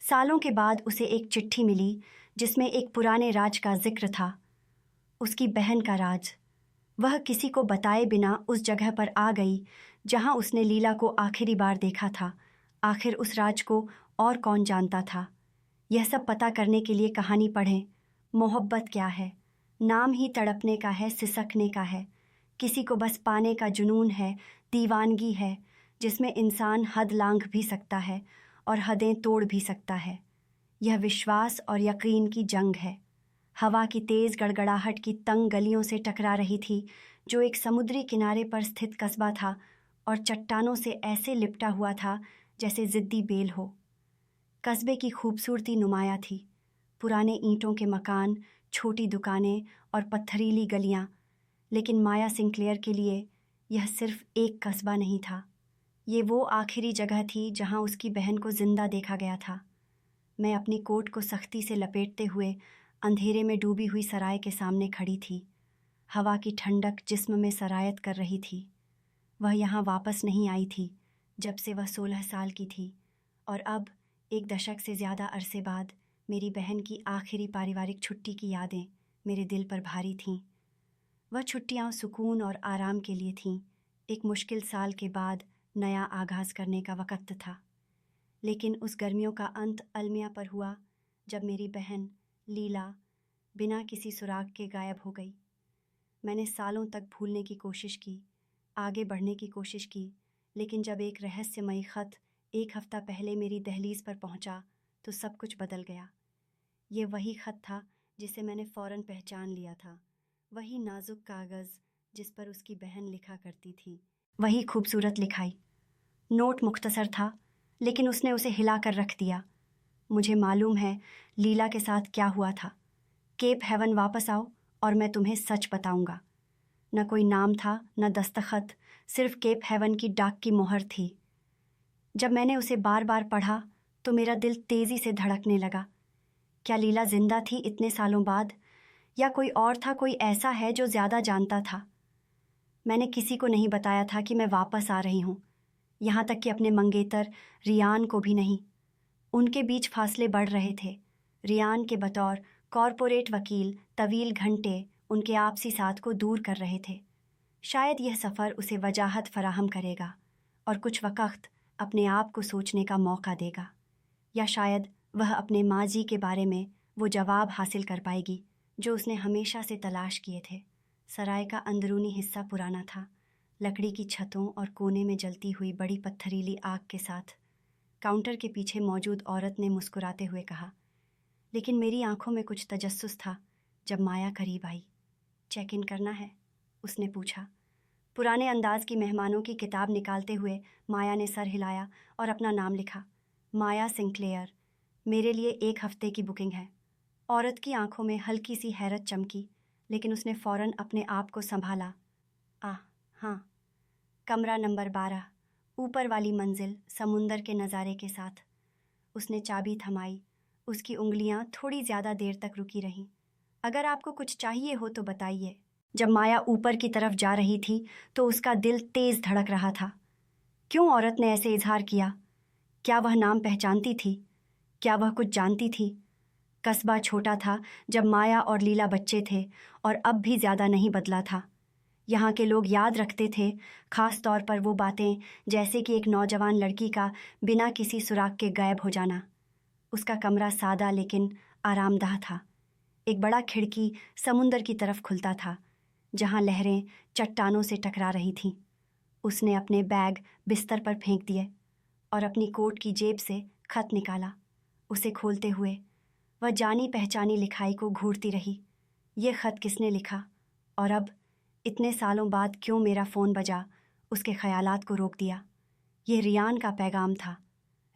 सालों के बाद उसे एक चिट्ठी मिली जिसमें एक पुराने राज का जिक्र था, उसकी बहन का राज। वह किसी को बताए बिना उस जगह पर आ गई जहां उसने लीला को आखिरी बार देखा था। आखिर उस राज को और कौन जानता था? यह सब पता करने के लिए कहानी पढ़ें। मोहब्बत क्या है? नाम ही तड़पने का है, सिसकने का है। किसी को बस पाने का जुनून है, दीवानगी है, जिसमें इंसान हद लांघ भी सकता है और हदें तोड़ भी सकता है। यह विश्वास और यकीन की जंग है। हवा की तेज गड़गड़ाहट की तंग गलियों से टकरा रही थी, जो एक समुद्री किनारे पर स्थित कस्बा था और चट्टानों से ऐसे लिपटा हुआ था जैसे जिद्दी बेल हो। कस्बे की खूबसूरती नुमाया थी, पुराने ईंटों के मकान, छोटी दुकानें और पत्थरीली गलियां। लेकिन माया सिंक्लेयर के लिए यह सिर्फ एक कस्बा नहीं था। ये वो आखिरी जगह थी जहां उसकी बहन को जिंदा देखा गया था। मैं अपनी कोट को सख्ती से लपेटते हुए अंधेरे में डूबी हुई सराय के सामने खड़ी थी। हवा की ठंडक जिस्म में सरायत कर रही थी। वह यहाँ वापस नहीं आई थी जब से वह 16 साल की थी, और अब एक दशक से ज़्यादा अरसे बाद मेरी बहन की आखिरी पारिवारिक छुट्टी की यादें मेरे दिल पर भारी थीं। वह छुट्टियाँ सुकून और आराम के लिए थीं। एक मुश्किल साल के बाद नया आगाज़ करने का वक्त था। लेकिन उस गर्मियों का अंत अलमिया पर हुआ जब मेरी बहन लीला बिना किसी सुराग के गायब हो गई। मैंने सालों तक भूलने की कोशिश की, आगे बढ़ने की कोशिश की, लेकिन जब एक रहस्यमयी ख़त एक हफ़्ता पहले मेरी दहलीज पर पहुंचा तो सब कुछ बदल गया। ये वही ख़त था जिसे मैंने फ़ौरन पहचान लिया था, वही नाजुक कागज़ जिस पर उसकी बहन लिखा करती थी, वही खूबसूरत लिखाई। नोट मुख्तसर था, लेकिन उसने उसे हिलाकर रख दिया। मुझे मालूम है लीला के साथ क्या हुआ था। केप हेवन वापस आओ और मैं तुम्हें सच बताऊंगा। न कोई नाम था, न दस्तखत, सिर्फ केप हेवन की डाक की मोहर थी। जब मैंने उसे बार बार पढ़ा तो मेरा दिल तेजी से धड़कने लगा। क्या लीला जिंदा थी इतने सालों बाद, या कोई और था, कोई ऐसा है जो ज्यादा जानता था? मैंने किसी को नहीं बताया था कि मैं वापस आ रही हूँ, यहाँ तक कि अपने मंगेतर रियान को भी नहीं। उनके बीच फासले बढ़ रहे थे। रियान के बतौर कॉरपोरेट वकील तवील घंटे उनके आपसी साथ को दूर कर रहे थे। शायद यह सफ़र उसे वजाहत फराहम करेगा और कुछ वक़्त अपने आप को सोचने का मौका देगा, या शायद वह अपने माजी के बारे में वो जवाब हासिल कर पाएगी जो उसने हमेशा से तलाश किए थे। सराय का अंदरूनी हिस्सा पुराना था, लकड़ी की छतों और कोने में जलती हुई बड़ी पत्थरीली आग के साथ। काउंटर के पीछे मौजूद औरत ने मुस्कुराते हुए कहा, लेकिन मेरी आंखों में कुछ तजस्सुस था जब माया करीब आई। चेक इन करना है? उसने पूछा। पुराने अंदाज की मेहमानों की किताब निकालते हुए माया ने सर हिलाया और अपना नाम लिखा, माया सिंक्लेयर। मेरे लिए 1 हफ्ते की बुकिंग है। औरत की आंखों में हल्की सी हैरत चमकी, लेकिन उसने फौरन अपने आप को संभाला। हाँ, कमरा नंबर 12, ऊपर वाली मंजिल, समुंदर के नज़ारे के साथ। उसने चाबी थमाई। उसकी उंगलियां थोड़ी ज़्यादा देर तक रुकी रहीं। अगर आपको कुछ चाहिए हो तो बताइए। जब माया ऊपर की तरफ जा रही थी तो उसका दिल तेज धड़क रहा था। क्यों औरत ने ऐसे इजहार किया? क्या वह नाम पहचानती थी? क्या वह कुछ जानती थी? कस्बा छोटा था जब माया और लीला बच्चे थे, और अब भी ज़्यादा नहीं बदला था। यहाँ के लोग याद रखते थे, खास तौर पर वो बातें जैसे कि एक नौजवान लड़की का बिना किसी सुराग के गायब हो जाना। उसका कमरा सादा लेकिन आरामदाह था। एक बड़ा खिड़की समुंदर की तरफ खुलता था, जहाँ लहरें चट्टानों से टकरा रही थीं। उसने अपने बैग बिस्तर पर फेंक दिए और अपनी कोट की जेब से खत निकाला। उसे खोलते हुए वह जानी पहचानी लिखाई को घूरती रही। ये खत किसने लिखा, और अब इतने सालों बाद क्यों मेरा फ़ोन बजा, उसके ख़यालात को रोक दिया। ये रियान का पैगाम था।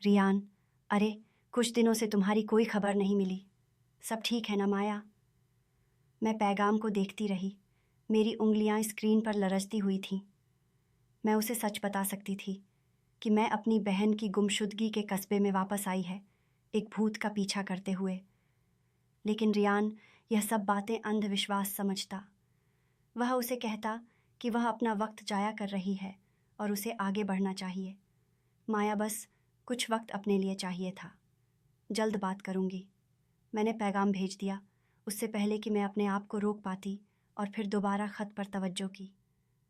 रियान, अरे कुछ दिनों से तुम्हारी कोई खबर नहीं मिली। सब ठीक है ना माया? मैं पैगाम को देखती रही। मेरी उंगलियां स्क्रीन पर लरजती हुई थीं। मैं उसे सच बता सकती थी कि मैं अपनी बहन की गुमशुदगी के कस्बे में वापस आई है, एक भूत का पीछा करते हुए। लेकिन रियान यह सब बातें अंधविश्वास समझता। वह उसे कहता कि वह अपना वक्त जाया कर रही है और उसे आगे बढ़ना चाहिए। माया बस कुछ वक्त अपने लिए चाहिए था। जल्द बात करूँगी। मैंने पैगाम भेज दिया उससे पहले कि मैं अपने आप को रोक पाती और फिर दोबारा ख़त पर तवज्जो की।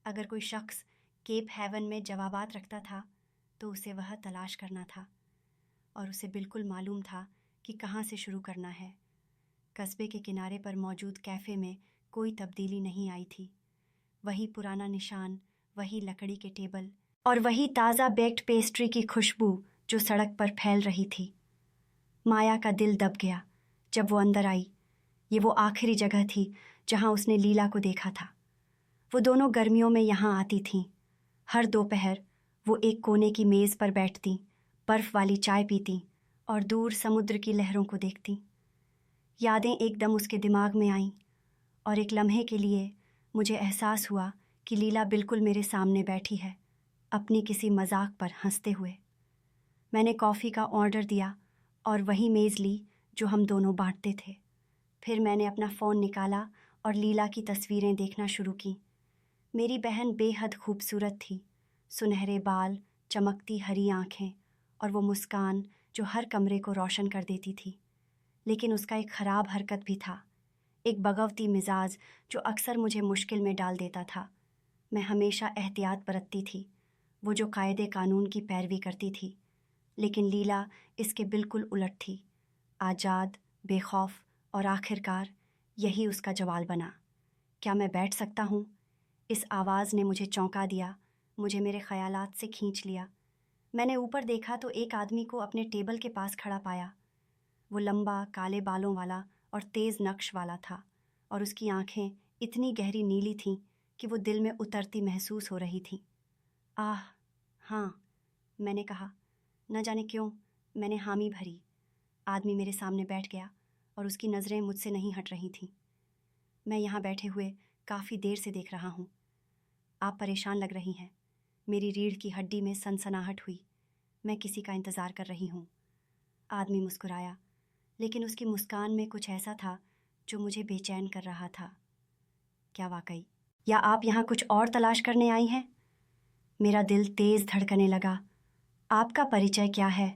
अगर कोई शख्स केप हेवन में जवाबात रखता था तो उसे वह तलाश करना था और उसे बिल्कुल मालूम था कि कहाँ से शुरू करना है। कस्बे के किनारे पर मौजूद कैफ़े में कोई तब्दीली नहीं आई थी। वही पुराना निशान, वही लकड़ी के टेबल और वही ताज़ा बेक्ड पेस्ट्री की खुशबू जो सड़क पर फैल रही थी। माया का दिल दब गया जब वो अंदर आई। ये वो आखिरी जगह थी जहाँ उसने लीला को देखा था। वो दोनों गर्मियों में यहाँ आती थीं। हर दोपहर वो एक कोने की मेज़ पर बैठती, बर्फ़ वाली चाय पीती और दूर समुद्र की लहरों को देखती। यादें एकदम उसके दिमाग में आईं और एक लम्हे के लिए मुझे एहसास हुआ कि लीला बिल्कुल मेरे सामने बैठी है, अपनी किसी मजाक पर हंसते हुए। मैंने कॉफ़ी का ऑर्डर दिया और वही मेज़ ली जो हम दोनों बांटते थे। फिर मैंने अपना फ़ोन निकाला और लीला की तस्वीरें देखना शुरू की। मेरी बहन बेहद खूबसूरत थी, सुनहरे बाल, चमकती हरी आँखें और वो मुस्कान जो हर कमरे को रोशन कर देती थी। लेकिन उसका एक ख़राब हरकत भी था, एक बगवती मिजाज जो अक्सर मुझे मुश्किल में डाल देता था। मैं हमेशा एहतियात बरतती थी, वो जो कायदे कानून की पैरवी करती थी, लेकिन लीला इसके बिल्कुल उलट थी, आज़ाद, बेखौफ और आखिरकार यही उसका जवाल बना। क्या मैं बैठ सकता हूँ? इस आवाज़ ने मुझे चौंका दिया, मुझे मेरे ख़यालात से खींच लिया। मैंने ऊपर देखा तो एक आदमी को अपने टेबल के पास खड़ा पाया। वो लंबा, काले बालों वाला और तेज़ नक्श वाला था और उसकी आँखें इतनी गहरी नीली थीं कि वो दिल में उतरती महसूस हो रही थीं। आह, हाँ, मैंने कहा। न जाने क्यों मैंने हामी भरी। आदमी मेरे सामने बैठ गया और उसकी नज़रें मुझसे नहीं हट रही थीं। मैं यहाँ बैठे हुए काफ़ी देर से देख रहा हूँ। आप परेशान लग रही हैं। मेरी रीढ़ की हड्डी में सनसनाहट हुई। मैं किसी का इंतज़ार कर रही हूँ। आदमी मुस्कुराया, लेकिन उसकी मुस्कान में कुछ ऐसा था जो मुझे बेचैन कर रहा था। क्या वाकई? या आप यहाँ कुछ और तलाश करने आई हैं? मेरा दिल तेज़ धड़कने लगा। आपका परिचय क्या है?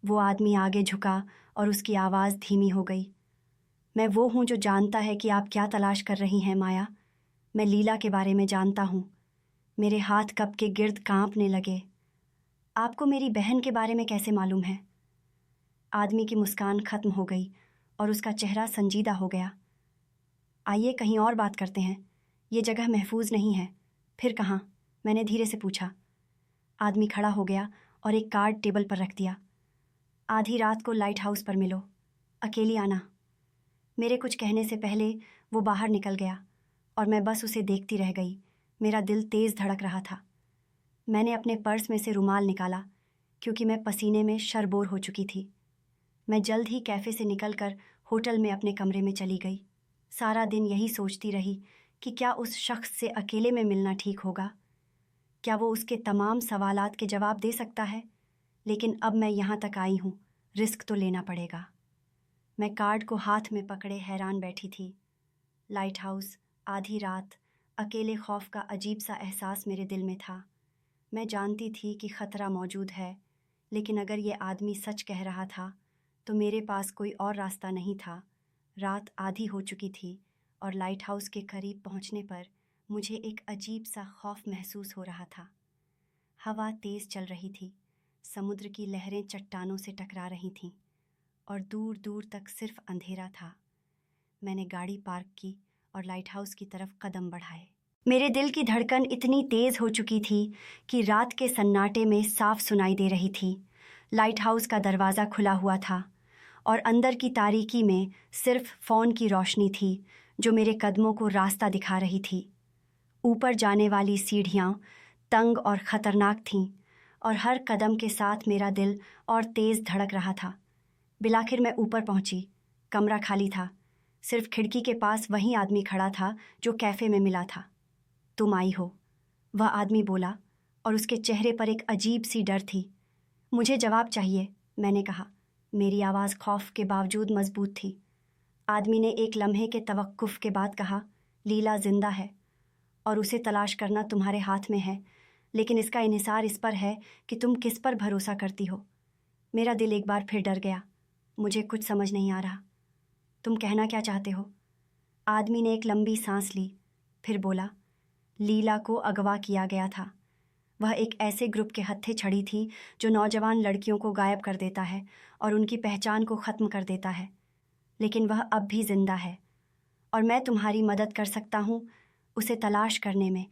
वो आदमी आगे झुका और उसकी आवाज़ धीमी हो गई। मैं वो हूँ जो जानता है कि आप क्या तलाश कर रही हैं, माया। मैं लीला के बारे में जानता हूँ। मेरे हाथ कप के गिर्द कांपने लगे। आपको मेरी बहन के बारे में कैसे मालूम है? आदमी की मुस्कान खत्म हो गई और उसका चेहरा संजीदा हो गया। आइए कहीं और बात करते हैं। ये जगह महफूज नहीं है। फिर कहाँ? मैंने धीरे से पूछा। आदमी खड़ा हो गया और एक कार्ड टेबल पर रख दिया। आधी रात को लाइट हाउस पर मिलो, अकेली आना। मेरे कुछ कहने से पहले वो बाहर निकल गया और मैं बस उसे देखती रह गई। मेरा दिल तेज़ धड़क रहा था। मैंने अपने पर्स में से रुमाल निकाला क्योंकि मैं पसीने में शरबोर हो चुकी थी। मैं जल्द ही कैफ़े से निकलकर होटल में अपने कमरे में चली गई। सारा दिन यही सोचती रही कि क्या उस शख्स से अकेले में मिलना ठीक होगा। क्या वो उसके तमाम सवालात के जवाब दे सकता है? लेकिन अब मैं यहाँ तक आई हूँ, रिस्क तो लेना पड़ेगा। मैं कार्ड को हाथ में पकड़े हैरान बैठी थी। लाइट हाउस, आधी रात, अकेले खौफ का अजीब सा एहसास मेरे दिल में था। मैं जानती थी कि ख़तरा मौजूद है, लेकिन अगर ये आदमी सच कह रहा था तो मेरे पास कोई और रास्ता नहीं था। रात आधी हो चुकी थी और लाइट हाउस के करीब पहुंचने पर मुझे एक अजीब सा खौफ महसूस हो रहा था। हवा तेज़ चल रही थी, समुद्र की लहरें चट्टानों से टकरा रही थीं और दूर दूर तक सिर्फ अंधेरा था। मैंने गाड़ी पार्क की और लाइट हाउस की तरफ कदम बढ़ाए। मेरे दिल की धड़कन इतनी तेज़ हो चुकी थी कि रात के सन्नाटे में साफ सुनाई दे रही थी। लाइट हाउस का दरवाज़ा खुला हुआ था और अंदर की तारीकी में सिर्फ फ़ोन की रोशनी थी जो मेरे कदमों को रास्ता दिखा रही थी। ऊपर जाने वाली सीढ़ियाँ तंग और ख़तरनाक थीं और हर कदम के साथ मेरा दिल और तेज़ धड़क रहा था। बिलाखिर मैं ऊपर पहुंची। कमरा खाली था। सिर्फ खिड़की के पास वही आदमी खड़ा था जो कैफ़े में मिला था। तुम आई हो, वह आदमी बोला और उसके चेहरे पर एक अजीब सी डर थी। मुझे जवाब चाहिए, मैंने कहा। मेरी आवाज़ खौफ के बावजूद मजबूत थी। आदमी ने एक लम्हे के तवक्कुफ के बाद कहा, लीला जिंदा है और उसे तलाश करना तुम्हारे हाथ में है, लेकिन इसका इन्हिसार इस पर है कि तुम किस पर भरोसा करती हो। मेरा दिल एक बार फिर डर गया। मुझे कुछ समझ नहीं आ रहा। तुम कहना क्या चाहते हो? आदमी ने एक लंबी सांस ली, फिर बोला, लीला को अगवा किया गया था। वह एक ऐसे ग्रुप के हत्थे छड़ी थी जो नौजवान लड़कियों को गायब कर देता है और उनकी पहचान को ख़त्म कर देता है। लेकिन वह अब भी जिंदा है और मैं तुम्हारी मदद कर सकता हूँ उसे तलाश करने में।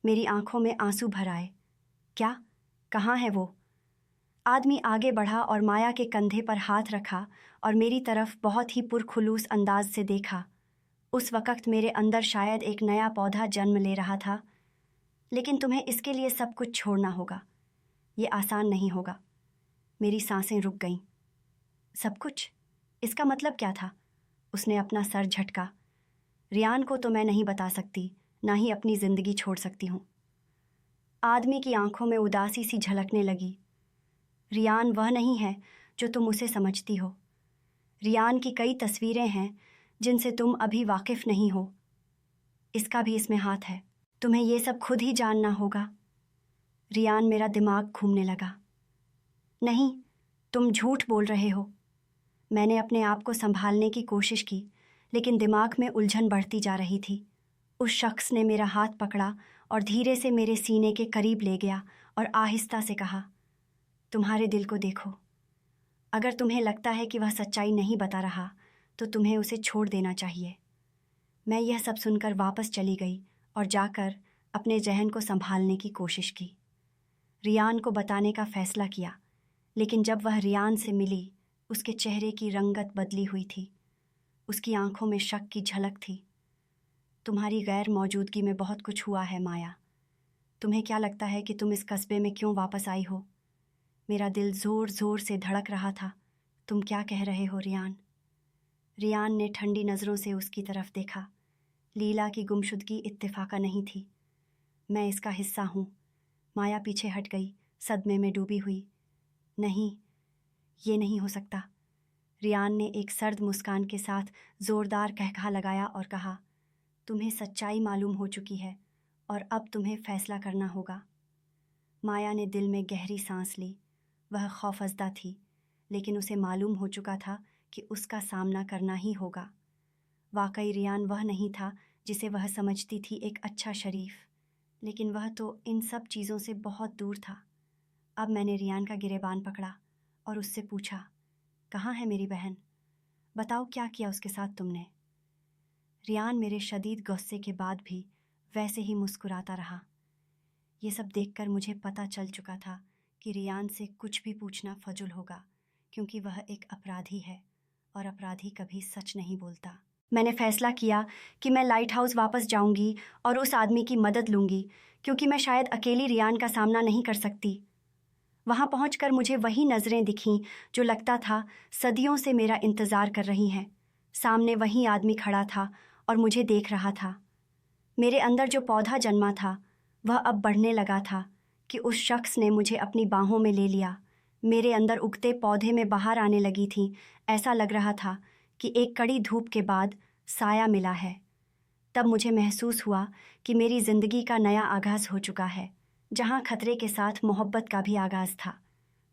मेरी आंखों में आंसू भर आए। क्या? कहाँ है वो? आदमी आगे बढ़ा और माया के कंधे पर हाथ रखा और मेरी तरफ बहुत ही पुरखुलूस अंदाज से देखा। उस वक़्त मेरे अंदर शायद एक नया पौधा जन्म ले रहा था। लेकिन तुम्हें इसके लिए सब कुछ छोड़ना होगा। ये आसान नहीं होगा। मेरी सांसें रुक गईं। सब कुछ? इसका मतलब क्या था? उसने अपना सर झटका। रियान को तो मैं नहीं बता सकती, ना ही अपनी ज़िंदगी छोड़ सकती हूँ। आदमी की आंखों में उदासी सी झलकने लगी। रियान वह नहीं है जो तुम उसे समझती हो। रियान की कई तस्वीरें हैं जिनसे तुम अभी वाकिफ़ नहीं हो। इसका भी इसमें हाथ है। तुम्हें ये सब खुद ही जानना होगा। रियान, मेरा दिमाग घूमने लगा। नहीं, तुम झूठ बोल रहे हो। मैंने अपने आप को संभालने की कोशिश की, लेकिन दिमाग में उलझन बढ़ती जा रही थी। उस शख्स ने मेरा हाथ पकड़ा और धीरे से मेरे सीने के करीब ले गया और आहिस्ता से कहा, तुम्हारे दिल को देखो। अगर तुम्हें लगता है कि वह सच्चाई नहीं बता रहा, तो तुम्हें उसे छोड़ देना चाहिए। मैं यह सब सुनकर वापस चली गई और जाकर अपने जहन को संभालने की कोशिश की। रियान को बताने का फ़ैसला किया, लेकिन जब वह रियान से मिली, उसके चेहरे की रंगत बदली हुई थी। उसकी आंखों में शक की झलक थी। तुम्हारी गैर मौजूदगी में बहुत कुछ हुआ है माया। तुम्हें क्या लगता है कि तुम इस कस्बे में क्यों वापस आई हो? मेरा दिल ज़ोर ज़ोर से धड़क रहा था। तुम क्या कह रहे हो रियान? रियान ने ठंडी नज़रों से उसकी तरफ देखा। लीला की गुमशुदगी इत्तेफाका नहीं थी। मैं इसका हिस्सा हूँ। माया पीछे हट गई, सदमे में डूबी हुई। नहीं, ये नहीं हो सकता। रियान ने एक सर्द मुस्कान के साथ ज़ोरदार कहकहा लगाया और कहा, तुम्हें सच्चाई मालूम हो चुकी है और अब तुम्हें फ़ैसला करना होगा। माया ने दिल में गहरी सांस ली। वह खौफज़दा थी, लेकिन उसे मालूम हो चुका था कि उसका सामना करना ही होगा। वाकई रियान वह नहीं था जिसे वह समझती थी एक अच्छा शरीफ, लेकिन वह तो इन सब चीज़ों से बहुत दूर था। अब मैंने रियान का गिरेबान पकड़ा और उससे पूछा, कहाँ है मेरी बहन? बताओ, क्या किया उसके साथ तुमने? रियान मेरे शदीद गुस्से के बाद भी वैसे ही मुस्कुराता रहा। ये सब देखकर मुझे पता चल चुका था कि रियान से कुछ भी पूछना फजुल होगा, क्योंकि वह एक अपराधी है और अपराधी कभी सच नहीं बोलता। मैंने फ़ैसला किया कि मैं लाइट हाउस वापस जाऊंगी और उस आदमी की मदद लूंगी, क्योंकि मैं शायद अकेली रियान का सामना नहीं कर सकती। वहाँ पहुंचकर मुझे वही नज़रें दिखीं जो लगता था सदियों से मेरा इंतज़ार कर रही हैं। सामने वही आदमी खड़ा था और मुझे देख रहा था। मेरे अंदर जो पौधा जन्मा था वह अब बढ़ने लगा था कि उस शख्स ने मुझे अपनी बाहों में ले लिया। मेरे अंदर उगते पौधे में बाहर आने लगी थी। ऐसा लग रहा था कि एक कड़ी धूप के बाद साया मिला है। तब मुझे महसूस हुआ कि मेरी ज़िंदगी का नया आगाज़ हो चुका है, जहाँ खतरे के साथ मोहब्बत का भी आगाज़ था।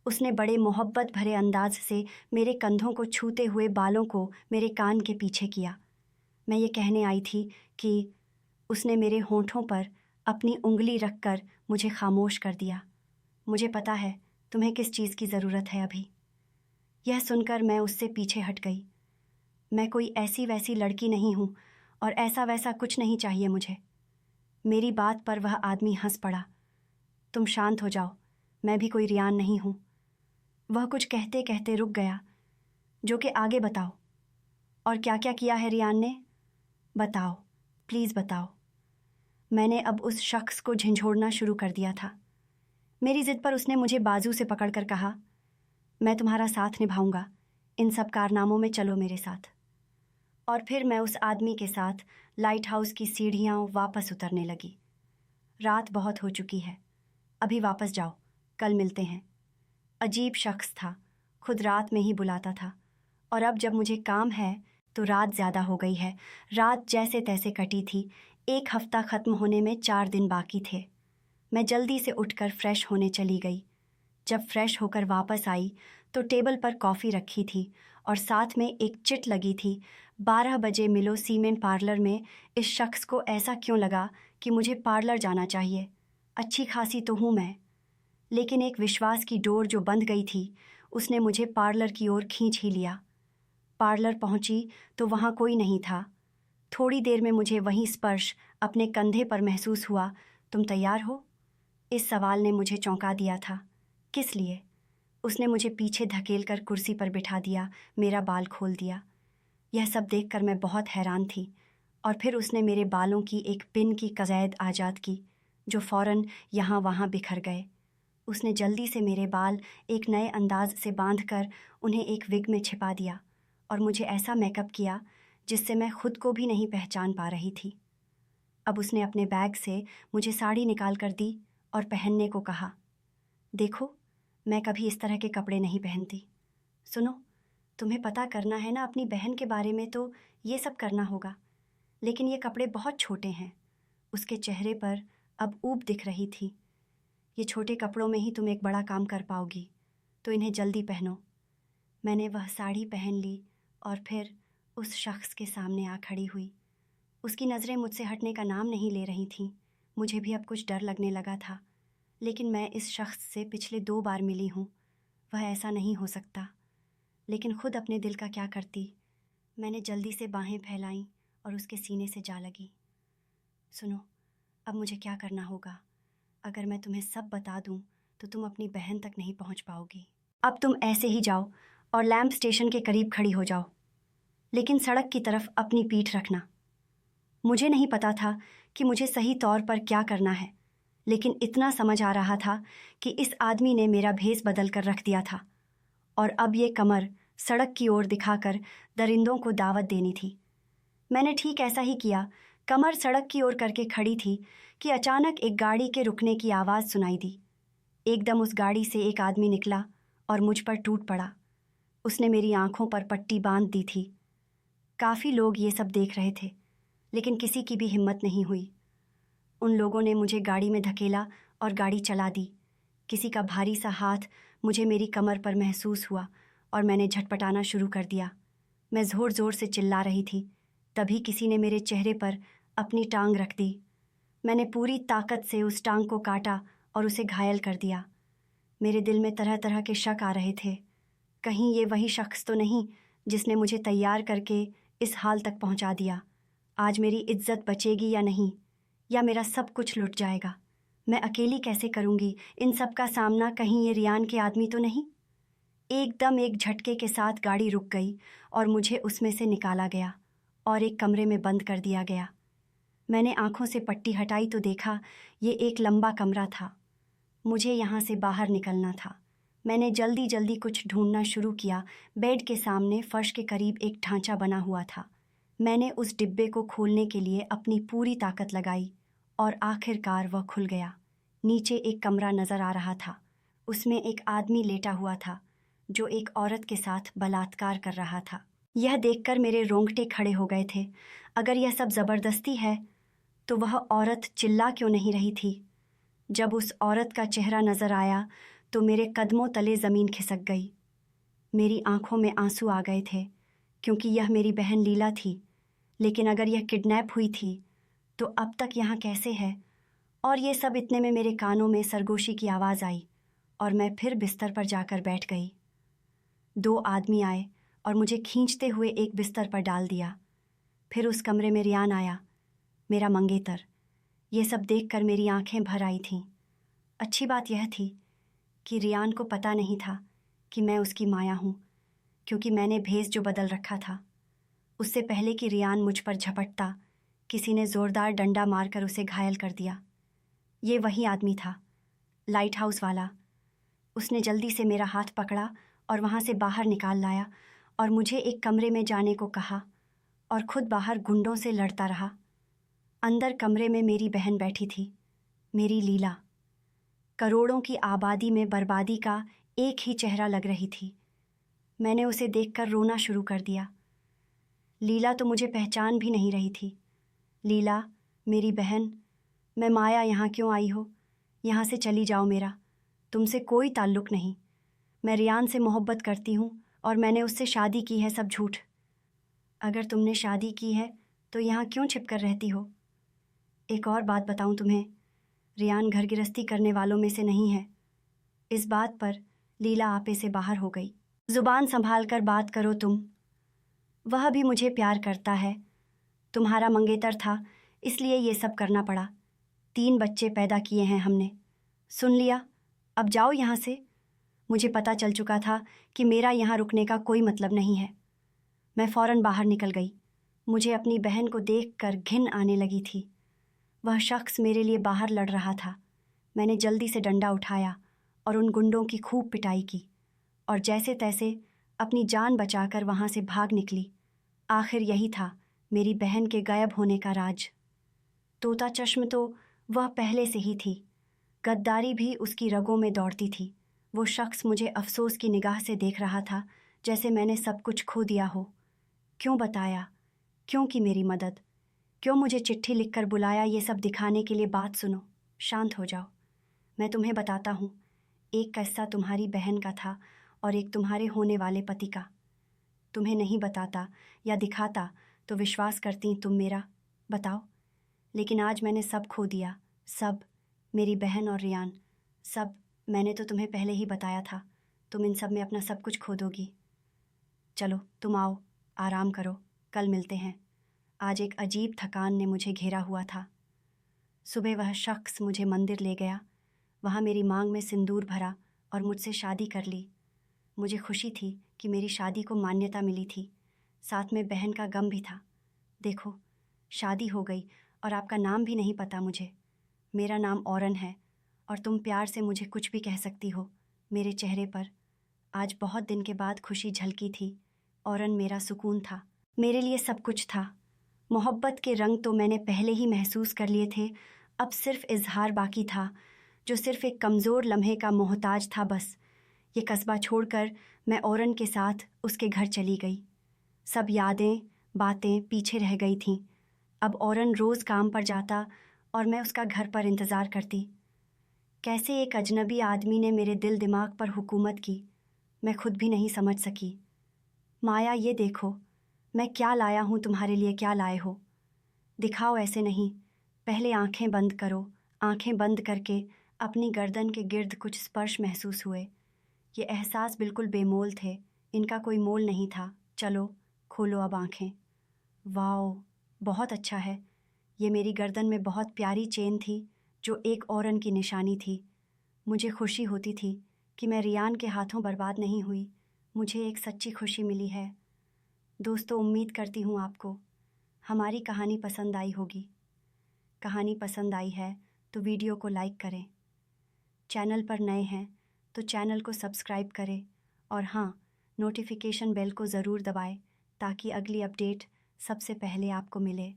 उसने बड़े मोहब्बत भरे अंदाज से मेरे कंधों को छूते हुए बालों को मेरे कान के पीछे किया। मैं ये कहने आई थी कि उसने मेरे होंठों पर अपनी उंगली रखकर मुझे खामोश कर दिया। मुझे पता है तुम्हें किस चीज़ की ज़रूरत है अभी। यह सुनकर मैं उससे पीछे हट गई। मैं कोई ऐसी वैसी लड़की नहीं हूँ और ऐसा वैसा कुछ नहीं चाहिए मुझे। मेरी बात पर वह आदमी हंस पड़ा। तुम शांत हो जाओ, मैं भी कोई रियान नहीं हूँ। वह कुछ कहते कहते रुक गया। जो कि आगे बताओ, और क्या क्या किया है रियान ने? बताओ, प्लीज़ बताओ। मैंने अब उस शख्स को झंझोड़ना शुरू कर दिया था। मेरी ज़िद पर उसने मुझे बाजू से पकड़कर कहा, मैं तुम्हारा साथ निभाऊंगा, इन सब कारनामों में चलो मेरे साथ। और फिर मैं उस आदमी के साथ लाइट हाउस की सीढ़ियाँ वापस उतरने लगी। रात बहुत हो चुकी है, अभी वापस जाओ, कल मिलते हैं। अजीब शख्स था, खुद रात में ही बुलाता था, और अब जब मुझे काम है तो रात ज़्यादा हो गई है। रात जैसे तैसे कटी थी। एक हफ्ता ख़त्म होने में 4 दिन बाकी थे। मैं जल्दी से उठकर फ्रेश होने चली गई। जब फ्रेश होकर वापस आई तो टेबल पर कॉफ़ी रखी थी और साथ में एक चिट लगी थी। 12 बजे मिलो सीमेंट पार्लर में इस शख्स को ऐसा क्यों लगा कि मुझे पार्लर जाना चाहिए? अच्छी खासी तो हूँ मैं, लेकिन एक विश्वास की डोर जो बंध गई थी उसने मुझे पार्लर की ओर खींच ही लिया। पार्लर पहुंची तो वहाँ कोई नहीं था। थोड़ी देर में मुझे वहीं स्पर्श अपने कंधे पर महसूस हुआ। तुम तैयार हो? इस सवाल ने मुझे चौंका दिया था। किस लिए? उसने मुझे पीछे धकेलकर कुर्सी पर बिठा दिया, मेरा बाल खोल दिया। यह सब देखकर मैं बहुत हैरान थी। और फिर उसने मेरे बालों की एक पिन की कज़ैद आज़ाद की, जो फ़ौरन यहाँ वहाँ बिखर गए। उसने जल्दी से मेरे बाल एक नए अंदाज से बांधकर उन्हें एक विग में छिपा दिया और मुझे ऐसा मेकअप किया जिससे मैं खुद को भी नहीं पहचान पा रही थी। अब उसने अपने बैग से मुझे साड़ी निकाल कर दी और पहनने को कहा। देखो, मैं कभी इस तरह के कपड़े नहीं पहनती। सुनो, तुम्हें पता करना है ना अपनी बहन के बारे में, तो ये सब करना होगा, लेकिन ये कपड़े बहुत छोटे हैं। उसके चेहरे पर अब ऊब दिख रही थी। ये छोटे कपड़ों में ही तुम एक बड़ा काम कर पाओगी, तो इन्हें जल्दी पहनो। मैंने वह साड़ी पहन ली और फिर उस शख्स के सामने आ खड़ी हुई। उसकी नज़रें मुझसे हटने का नाम नहीं ले रही थीं। मुझे भी अब कुछ डर लगने लगा था, लेकिन मैं इस शख्स से पिछले 2 बार मिली हूँ। वह ऐसा नहीं हो सकता। लेकिन खुद अपने दिल का क्या करती। मैंने जल्दी से बाहें फैलाईं और उसके सीने से जा लगी। सुनो, अब मुझे क्या करना होगा? अगर मैं तुम्हें सब बता दूं तो तुम अपनी बहन तक नहीं पहुंच पाओगी। अब तुम ऐसे ही जाओ और लैंप स्टेशन के करीब खड़ी हो जाओ, लेकिन सड़क की तरफ अपनी पीठ रखना। मुझे नहीं पता था कि मुझे सही तौर पर क्या करना है, लेकिन इतना समझ आ रहा था कि इस आदमी ने मेरा भेस बदल कर रख दिया था और अब ये कमर सड़क की ओर दिखाकर दरिंदों को दावत देनी थी। मैंने ठीक ऐसा ही किया। कमर सड़क की ओर करके खड़ी थी कि अचानक एक गाड़ी के रुकने की आवाज़ सुनाई दी। एकदम उस गाड़ी से एक आदमी निकला और मुझ पर टूट पड़ा। उसने मेरी आंखों पर पट्टी बांध दी थी। काफ़ी लोग ये सब देख रहे थे, लेकिन किसी की भी हिम्मत नहीं हुई। उन लोगों ने मुझे गाड़ी में धकेला और गाड़ी चला दी। किसी का भारी सा हाथ मुझे मेरी कमर पर महसूस हुआ और मैंने झटपटाना शुरू कर दिया। मैं ज़ोर ज़ोर से चिल्ला रही थी। तभी किसी ने मेरे चेहरे पर अपनी टांग रख दी। मैंने पूरी ताकत से उस टांग को काटा और उसे घायल कर दिया। मेरे दिल में तरह तरह के शक आ रहे थे। कहीं ये वही शख्स तो नहीं जिसने मुझे तैयार करके इस हाल तक पहुंचा दिया। आज मेरी इज्जत बचेगी या नहीं, या मेरा सब कुछ लुट जाएगा। मैं अकेली कैसे करूंगी इन सब का सामना? कहीं ये रियान के आदमी तो नहीं? एकदम एक झटके के साथ गाड़ी रुक गई और मुझे उसमें से निकाला गया और एक कमरे में बंद कर दिया गया। मैंने आंखों से पट्टी हटाई तो देखा ये एक लंबा कमरा था। मुझे यहाँ से बाहर निकलना था। मैंने जल्दी जल्दी कुछ ढूंढना शुरू किया। बेड के सामने फर्श के करीब एक ढांचा बना हुआ था। मैंने उस डिब्बे को खोलने के लिए अपनी पूरी ताकत लगाई और आखिरकार वह खुल गया। नीचे एक कमरा नज़र आ रहा था। उसमें एक आदमी लेटा हुआ था जो एक औरत के साथ बलात्कार कर रहा था। यह देखकर मेरे रोंगटे खड़े हो गए थे। अगर यह सब ज़बरदस्ती है तो वह औरत चिल्ला क्यों नहीं रही थी? जब उस औरत का चेहरा नज़र आया तो मेरे कदमों तले ज़मीन खिसक गई। मेरी आंखों में आंसू आ गए थे, क्योंकि यह मेरी बहन लीला थी। लेकिन अगर यह किडनैप हुई थी तो अब तक यहाँ कैसे है? और ये सब इतने में मेरे कानों में सरगोशी की आवाज़ आई और मैं फिर बिस्तर पर जाकर बैठ गई। 2 आदमी आए और मुझे खींचते हुए एक बिस्तर पर डाल दिया। फिर उस कमरे में रियान आया, मेरा मंगेतर। ये सब देखकर मेरी आंखें भर आई थीं। अच्छी बात यह थी कि रियान को पता नहीं था कि मैं उसकी माया हूँ, क्योंकि मैंने भेस जो बदल रखा था। उससे पहले कि रियान मुझ पर झपटता, किसी ने ज़ोरदार डंडा मारकर उसे घायल कर दिया। ये वही आदमी था, लाइट हाउस वाला। उसने जल्दी से मेरा हाथ पकड़ा और वहाँ से बाहर निकाल लाया और मुझे एक कमरे में जाने को कहा और खुद बाहर गुंडों से लड़ता रहा। अंदर कमरे में मेरी बहन बैठी थी, मेरी लीला। करोड़ों की आबादी में बर्बादी का एक ही चेहरा लग रही थी। मैंने उसे देखकर रोना शुरू कर दिया। लीला तो मुझे पहचान भी नहीं रही थी। लीला, मेरी बहन, मैं माया, यहाँ क्यों आई हो? यहाँ से चली जाओ, मेरा तुमसे कोई ताल्लुक़ नहीं। मैं रियान से मोहब्बत करती हूँ और मैंने उससे शादी की है, सब झूठ। अगर तुमने शादी की है तो यहाँ क्यों छिप कर रहती हो? एक और बात बताऊँ तुम्हें, रियान घर गृहस्थी करने वालों में से नहीं है। इस बात पर लीला आपे से बाहर हो गई। ज़ुबान संभाल कर बात करो तुम। वह भी मुझे प्यार करता है, तुम्हारा मंगेतर था, इसलिए ये सब करना पड़ा। 3 बच्चे पैदा किए हैं हमने। सुन लिया, अब जाओ यहाँ से। मुझे पता चल चुका था कि मेरा यहाँ रुकने का कोई मतलब नहीं है। मैं फ़ौरन बाहर निकल गई। मुझे अपनी बहन को देखकर घिन आने लगी थी। वह शख्स मेरे लिए बाहर लड़ रहा था। मैंने जल्दी से डंडा उठाया और उन गुंडों की खूब पिटाई की और जैसे तैसे अपनी जान बचाकर वहाँ से भाग निकली। आखिर यही था मेरी बहन के गायब होने का राज। तोता चश्म तो वह पहले से ही थी, गद्दारी भी उसकी रगों में दौड़ती थी। वो शख्स मुझे अफसोस की निगाह से देख रहा था, जैसे मैंने सब कुछ खो दिया हो। क्यों बताया? क्यों की मेरी मदद? क्यों मुझे चिट्ठी लिखकर बुलाया ये सब दिखाने के लिए? बात सुनो, शांत हो जाओ। मैं तुम्हें बताता हूँ। एक किस्सा तुम्हारी बहन का था और एक तुम्हारे होने वाले पति का। तुम्हें नहीं बताता या दिखाता तो विश्वास करती तुम मेरा? बताओ। लेकिन आज मैंने सब खो दिया, सब। मेरी बहन और रियान, सब। मैंने तो तुम्हें पहले ही बताया था, तुम इन सब में अपना सब कुछ खो दोगी। चलो तुम आओ, आराम करो, कल मिलते हैं। आज एक अजीब थकान ने मुझे घेरा हुआ था। सुबह वह शख्स मुझे मंदिर ले गया, वहाँ मेरी मांग में सिंदूर भरा और मुझसे शादी कर ली। मुझे खुशी थी कि मेरी शादी को मान्यता मिली थी, साथ में बहन का गम भी था। देखो, शादी हो गई और आपका नाम भी नहीं पता मुझे। मेरा नाम औरन है और तुम प्यार से मुझे कुछ भी कह सकती हो। मेरे चेहरे पर आज बहुत दिन के बाद खुशी झलकी थी। औरन मेरा सुकून था, मेरे लिए सब कुछ था। मोहब्बत के रंग तो मैंने पहले ही महसूस कर लिए थे, अब सिर्फ इजहार बाकी था, जो सिर्फ एक कमज़ोर लम्हे का मोहताज था बस। ये कस्बा छोड़कर मैं औरन के साथ उसके घर चली गई। सब यादें, बातें पीछे रह गई थीं। अब औरन रोज़ काम पर जाता और मैं उसका घर पर इंतज़ार करती। कैसे एक अजनबी आदमी ने मेरे दिल दिमाग पर हुकूमत की, मैं खुद भी नहीं समझ सकी। माया, ये देखो, मैं क्या लाया हूँ तुम्हारे लिए, क्या लाए हो? दिखाओ, ऐसे नहीं। पहले आंखें बंद करो। आंखें बंद करके अपनी गर्दन के गिर्द कुछ स्पर्श महसूस हुए। ये एहसास बिल्कुल बेमोल थे, इनका कोई मोल नहीं था। चलो, खोलो अब आंखें। वाओ, बहुत अच्छा है। ये मेरी गर्दन में बहुत प्यारी चेन थी, जो एक औरन की निशानी थी। मुझे खुशी होती थी कि मैं रियान के हाथों बर्बाद नहीं हुई। मुझे एक सच्ची खुशी मिली है। दोस्तों, उम्मीद करती हूँ आपको हमारी कहानी पसंद आई होगी। कहानी पसंद आई है तो वीडियो को लाइक करें। चैनल पर नए हैं तो चैनल को सब्सक्राइब करें और हाँ, नोटिफिकेशन बेल को ज़रूर दबाएं ताकि अगली अपडेट सबसे पहले आपको मिले।